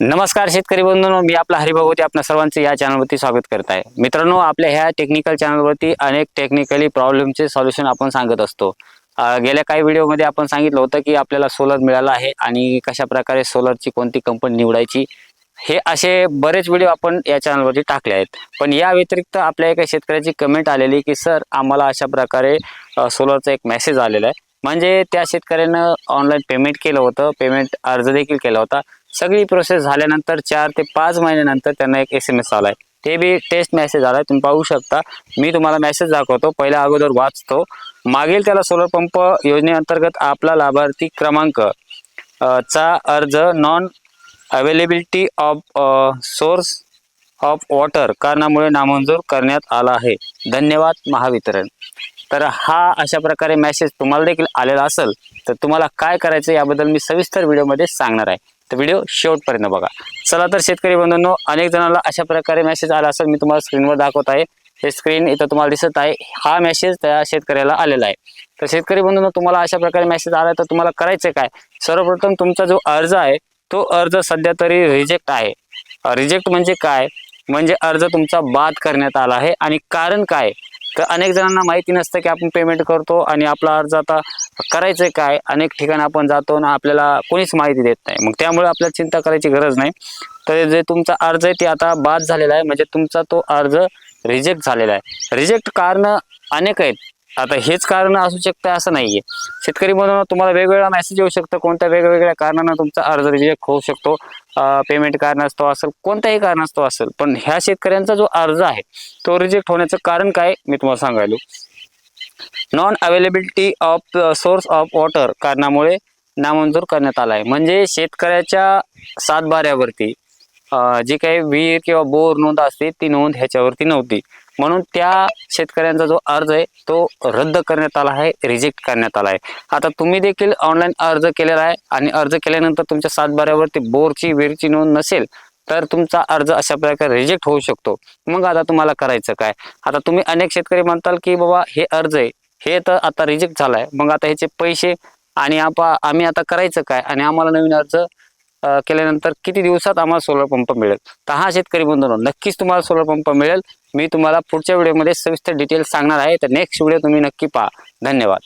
नमस्कार शेतकरी बंधूंनो, मी आपला हरिभागवती आपल्या सर्वांचे या चॅनलवरती स्वागत करत आहे। मित्रांनो, आपल्या ह्या टेक्निकल चॅनलवरती अनेक टेक्निकली प्रॉब्लेमचे सॉल्युशन आपण सांगत असतो। गेल्या काही व्हिडिओमध्ये आपण सांगितलं होतं की आपल्याला सोलर मिळाला आहे आणि कशा प्रकारे सोलरची कोणती कंपनी निवडायची, हे असे बरेच व्हिडिओ आपण या चॅनलवरती टाकले आहेत। पण या व्यतिरिक्त आपल्या एका शेतकऱ्याची कमेंट आलेली की सर आम्हाला अशा प्रकारे सोलरचा एक मेसेज आलेला आहे, म्हणजे त्या शेतकऱ्यानं ऑनलाईन पेमेंट केलं होतं, पेमेंट अर्ज देखील केला होता। सगळी प्रोसेस झाल्यानंतर 4 ते 5 महिन्यानंतर त्यांना एक SMS आलाय, ते बी टेस्ट मेसेज आलाय। तुम्ही पाहू शकता, मी तुम्हाला मेसेज दाखवतो, पहिल्या अगोदर वाचतो। मागील त्याला सोलर पंप योजनेअंतर्गत आपला लाभार्थी क्रमांक चा अर्ज non availability of source of water कारणामुळे नामंजूर करण्यात आला आहे, धन्यवाद महावितरण। तर हा अशा प्रकारे मेसेज तुम्हाला देखील आलेला असेल तर तुम्हाला काय करायचं याबद्दल मी सविस्तर व्हिडिओमध्ये सांगणार आहे, तर व्हिडिओ शेवटपर्यंत बघा। चला तर शेतकरी बंधूंनो, अनेक जणांना अशा प्रकारे मेसेज आला असेल, मी तुम्हाला स्क्रीनवर दाखवत आहे। हे स्क्रीन इथं तुम्हाला दिसत आहे, हा मेसेज त्या शेतकऱ्याला आलेला आहे। तर शेतकरी बंधूंनो, तुम्हाला अशा प्रकारे मेसेज आला तर तुम्हाला करायचं काय, सर्वप्रथम तुमचा जो अर्ज आहे तो अर्ज सध्या तरी रिजेक्ट आहे। रिजेक्ट म्हणजे काय, म्हणजे अर्ज तुमचा बाद करण्यात आला आहे। आणि कारण काय, तर अनेक जणांना माहिती नसतं की आपण पेमेंट करतो आणि आपला अर्ज आता करायचंय काय, अनेक ठिकाणी आपण जातो ना, आपल्याला कोणीच माहिती देत नाही, मग त्यामुळे आपल्याला चिंता करायची गरज नाही। तर जे तुमचा अर्ज आहे ते आता बाद झालेला आहे, म्हणजे तुमचा तो अर्ज रिजेक्ट झालेला आहे। रिजेक्ट कारण अनेक आहेत, आता हेच कारण असू शकतं असं नाहीये। शेतकरी म्हणून तुम्हाला वेगवेगळा मेसेज येऊ शकतो, कोणत्या वेगवेगळ्या कारणानं तुमचा अर्ज रिजेक्ट होऊ शकतो, पेमेंट कारणास्तव असेल, कोणत्याही कारणास्तव असेल। पण ह्या शेतकऱ्यांचा जो अर्ज आहे तो रिजेक्ट होण्याचं कारण काय मी तुम्हाला सांगायलो। Non availability of source of water कारणामुळे नामंजूर करण्यात आला आहे, म्हणजे शेतकऱ्याच्या सातबाऱ्यावरती जी काही विहीर किंवा बोर नोंद असते ती नोंद ह्याच्यावरती नव्हती, म्हणून त्या शेतकऱ्यांचा जो अर्ज आहे तो रद्द करण्यात आला आहे, रिजेक्ट करण्यात आला आहे। आता तुम्ही देखील ऑनलाईन अर्ज केलेला आहे आणि अर्ज केल्यानंतर तुमच्या सातबाऱ्यावरती बोरची विहीरची नोंद नसेल तर तुमचा अर्ज अशा प्रकारे रिजेक्ट होऊ शकतो। मग आता तुम्हाला करायचं काय, आता तुम्ही अनेक शेतकरी म्हणताल की बाबा हे अर्ज आहे हे तर आता रिजेक्ट झालाय, मग आता ह्याचे पैसे आणि आम्ही आता करायचं काय, आणि आम्हाला नवीन अर्ज केल्यानंतर किती दिवसात आम्हाला सोलर पंप मिळेल। तर हा शेतकरी बंधूंनो, नक्कीच तुम्हाला सोलर पंप मिळेल। मी तुम्हाला पुढच्या व्हिडिओमध्ये सविस्तर डिटेल्स सांगणार आहे, तर नेक्स्ट व्हिडिओ तुम्ही नक्की पहा। धन्यवाद।